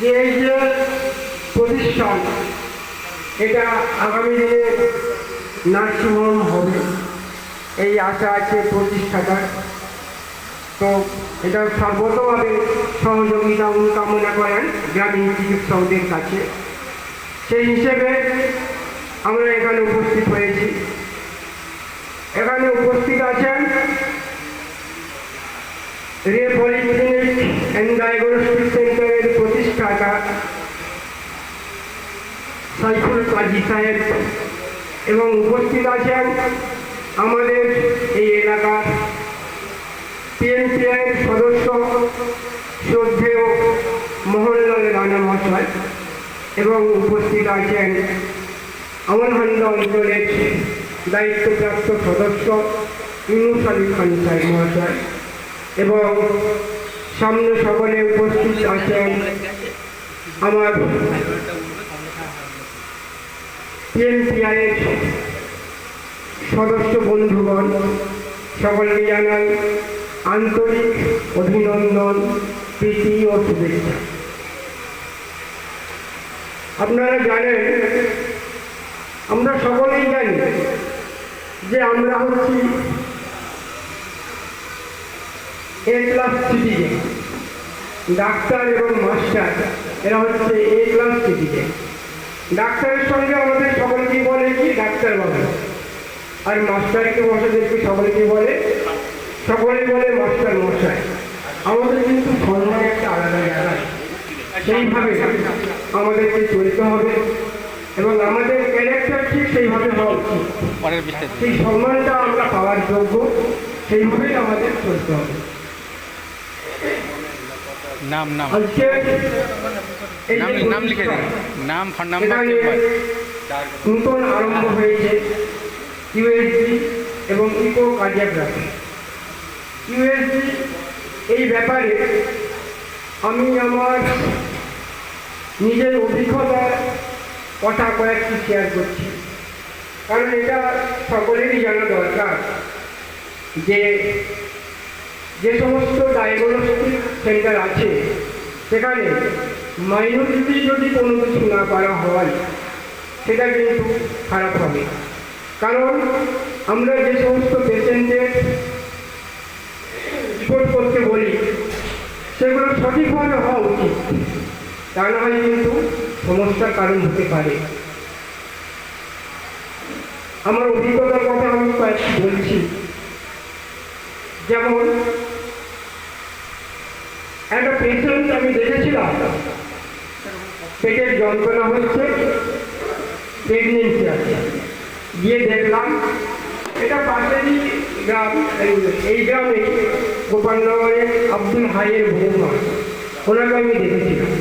যে এই যে প্রতিষ্ঠান, এটা আগামী দিনে নার্সিংহোম হবে এই আশা আছে প্রতিষ্ঠাতার। তো এটা সর্বতভাবে সহযোগিতা কামনা করেন গ্রামীণ চিকিৎসকদের কাছে। সেই হিসেবে আমরা এখানে উপস্থিত হয়েছি। এখানে উপস্থিত আছেন রে পলিক্লিনিক অ্যান্ড ডায়াগনস্টিক সেন্টারের প্রতিষ্ঠাতা সাইফুল কাজী সাহেব, এবং উপস্থিত আছেন আমাদের এই এলাকার পিএমসিআই সদস্য শ্রদ্ধেয় মোহনলাল রানা মহাশয়, এবং উপস্থিত আছেন আমনহান্ডা অঞ্চলের দায়িত্বপ্রাপ্ত সদস্য ইউনুস আলী খান সাহেব মহাশয়, এবং সামনে সকলে উপস্থিত আছেন আমার পিএমসিআইয়ের সদস্য বন্ধুগণ। সকলকে জানাই আন্তরিক অভিনন্দন, প্রীতি ও শুভেচ্ছা। আপনারা জানেন, আমরা সকলেই জানি যে আমরা হচ্ছি এ ক্লাস সিটিজেন। ডাক্তার এবং মাস্টার এরা হচ্ছে এ ক্লাস সিটিজেন। ডাক্তারের সঙ্গে আমাদের সকলকে বলে কি ডাক্তার বাবু, আর মাস্টারকে মশাইদেরকে সকলকে বলে মাস্টার মশাই। আমাদের কিন্তু সম্মান একটা আলাদা জায়গা, সেইভাবে আমাদেরকে চলতে হবে এবং আমাদের ক্যারেক্টার ঠিক সেইভাবে হওয়া উচিত। সেই সম্মানটা আমরা পাওয়ার যোগ্য, সেইভাবেই আমাদের চলতে হবে। নতুন আরম্ভ হয়েছে ইউএসজি এবং ইকো কার্ডিওগ্রাফি। ইউএসজি এই ব্যাপারে আমি আমার নিজের অভিজ্ঞতার কথা কয়েকটি শেয়ার করছি, কারণ এটা সকলেরই জানা দরকার যে যে সমস্ত ডায়াগনস্টিক সেন্টার আছে সেখানে মাইনরিটি যদি কোনো কিছু না করা হয় সেটা কিন্তু খারাপ হবে। কারণ আমরা যে সমস্ত পেশেন্টের রিপোর্ট করতে বলি সেগুলো সঠিকভাবে হওয়া উচিত, তা না হয় কিন্তু সমস্যার কারণ হতে পারে। আমার অভিজ্ঞতার কথা আমি কয়েকটি বলছি। যেমন একটা পেশেন্ট আমি দেখেছিলাম, পেটের যন্ত্রণা হচ্ছে, প্রেগনেন্সি আছে। গিয়ে দেখলাম এটা পাশেরই গ্রাম, এই গ্রামে গোপালনগরের আব্দুল হাইয়ের বৌমা, ওনাকে আমি দেখেছিলাম।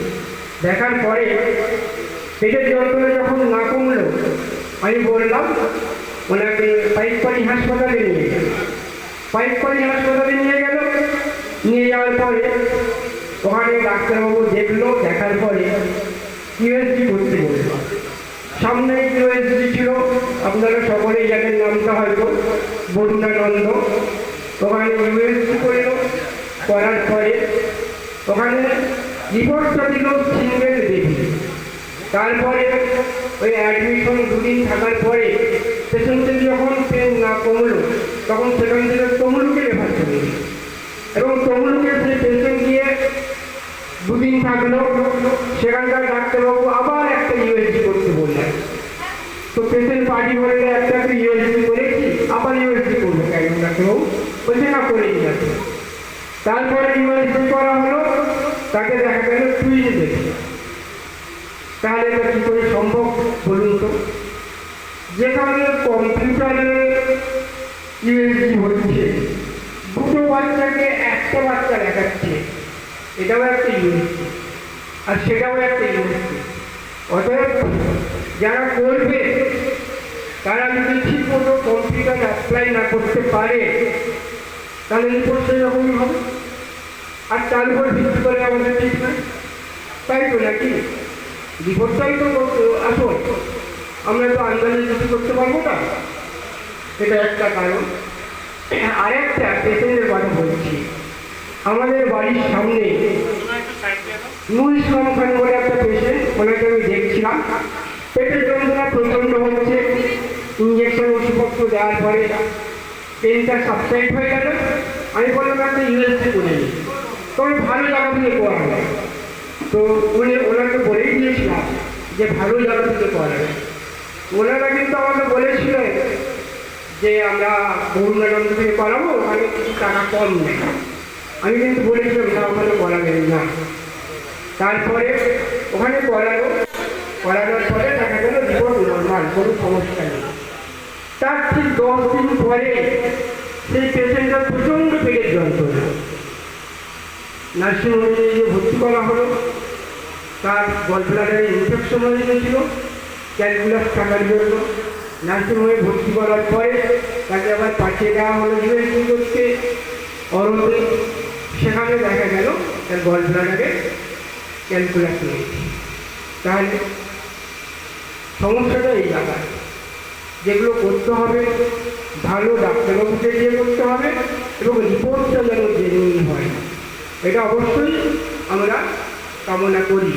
দেখার পরে পেটের যন্ত্রণা যখন না কমলো আমি বললাম ওনাকে পাইকপাড়ি হাসপাতালে নিয়ে গেল। পাইকপাড়ি হাসপাতালে নিয়ে যাওয়ার পরে ওখানে ডাক্তারবাবু দেখলো, দেখার পরে ইউএসজি করতে বলল। সামনে ইউএসজি ছিল, আপনারা সকলেই জানেন নামটা হয়তো, বরুণানন্দ। ওখানে ইউএসজি করলো, করার পরে ওখানে রিপোর্টটা দিল সিঙ্গেল বেবি। তারপরে ওই অ্যাডমিশন দুদিন থাকার পরে পেশেন্টের যখন পেন না কমলো তখন সেখান থেকে তমলুকে রেফার করে, এবং তমলুকে সেই পেশেন্ট গিয়ে দুদিন থাকলো। সেখানকার ডাক্তারবাবু আবার একটা ইউএসজি করতে বললেন। তো পেশেন্ট পার্টি বলে একটা ইউএসজি করেছি, আবার ইউএসজি করবো কেন ডাক্তারবাবু? বলছে না, করেই যাচ্ছে। তারপরে ইউএসজি করা হলো, তাকে দেখা গেল টুইনে দেখে। তাহলে এটা কী করে সম্ভব বলুন তো? যেখানে কম্পিউটারে ইউএসজি হচ্ছে, দুটো বাচ্চাকে একটা বাচ্চা দেখাচ্ছে, এটাও একটা ইউএসজি আর সেটাও একটা ইউএসজি। অতএব যারা করবে তারা যদি ঠিক মতো কম্পিউটার অ্যাপ্লাই না করতে পারে তাহলে রিপোর্ট সেই রকমই হবে, আর তার উপর ভিত্তি করে আমাদের ঠিক না, তাই তো নাকি? রিপোর্টটাই তো আসল, আমরা তো আন্দাজে কিছু করতে পারবো না, এটা একটা কারণ। আরেকটা পেশেন্টের কথা বলছি, আমাদের বাড়ির সামনে নুর ইসলাম খান বলে একটা পেশেন্ট, ওনাকে আমি দেখছিলাম। পেটের যন্ত্রণা প্রচণ্ড হচ্ছে, ইঞ্জেকশন ওষুধপত্র দেওয়ার পরে পেনটা সাবসাইড হয়ে গেল। আমি বললাম একটা ইউএসজি করে নিই, তো আমি ভালো জায়গা থেকে করাবো। তো ওনাকে বলেই দিয়েছিলাম যে ভালো জায়গা থেকে করাবে। ওনারা কিন্তু আমাকে বলেছিল যে আমরা বরুণানন্দ থেকে করাবো, ওখানে কিছু টাকা কম নেই। আমি কিন্তু বলেছিলাম না, ওখানে করাবেন না। তারপরে ওখানে করানোর পরে দেখা গেল রিপোর্ট নর্মাল, কোনো সমস্যা নেই। তার ঠিক 10 দিন পরে সেই পেশেন্টটা প্রচণ্ড পেটের যন্ত্রণা, নার্সিংহোমে নিয়ে ভর্তি করা হলো। তার গলব্লাডারে ইনফেকশন হয়ে গিয়েছিল, ক্যালকুলাস থাকার জন্য। নার্সিংহোমে ভর্তি করার পরে তাকে আবার পাঠিয়ে দেওয়া হলো ইউএসজি করতে অরতে। সেখানে দেখা গেল তার গলব্লাডারে ক্যালকুলাস নেই। তাহলে সমস্যাটা এই জায়গায়, যেগুলো করতে হবে ভালো ডাক্তারবাবুকে দিয়ে করতে হবে এবং রিপোর্টটা যেন জেনুইন হয়, এটা অবশ্যই আমরা কামনা করি।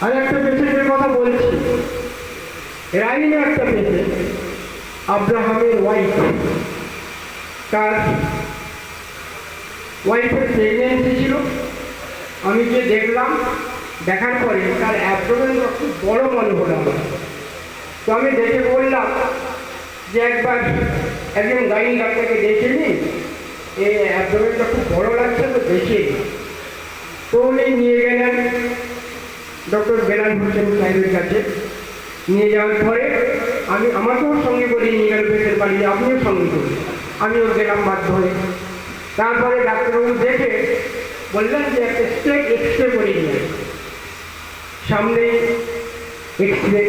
আর একটা পেশেন্টের কথা বলছি, রাইনা একটা পেশেন্ট, আব্রাহামের ওয়াইফ। তার ওয়াইফের প্রেগনেন্সি ছিল। আমি যে দেখলাম, দেখার পরে তার অ্যাবডোমেনটা খুব বড় মনে হলো আমার। তো আমি দেখে বললাম যে একবার একজন গাইনি ডাক্তারকে দেখে নিন, এই অ্যাবডোমেনটা খুব বড় লাগছে, তো দেখে নিন। তো উনি নিয়ে গেলেন ডক্টর বেলাল হোসেন সাহেবের কাছে। নিয়ে যাওয়ার পরে আমাকেও সঙ্গে করে নিয়ে গেল পেটের বাড়ি, আপনিও সঙ্গে করি, আমিও গেলাম বাধ্য হয়ে। তারপরে ডাক্তারবাবু দেখে বললেন যে একটা স্ট্রেট এক্স রে করে নিয়ে সামনে এক্স রে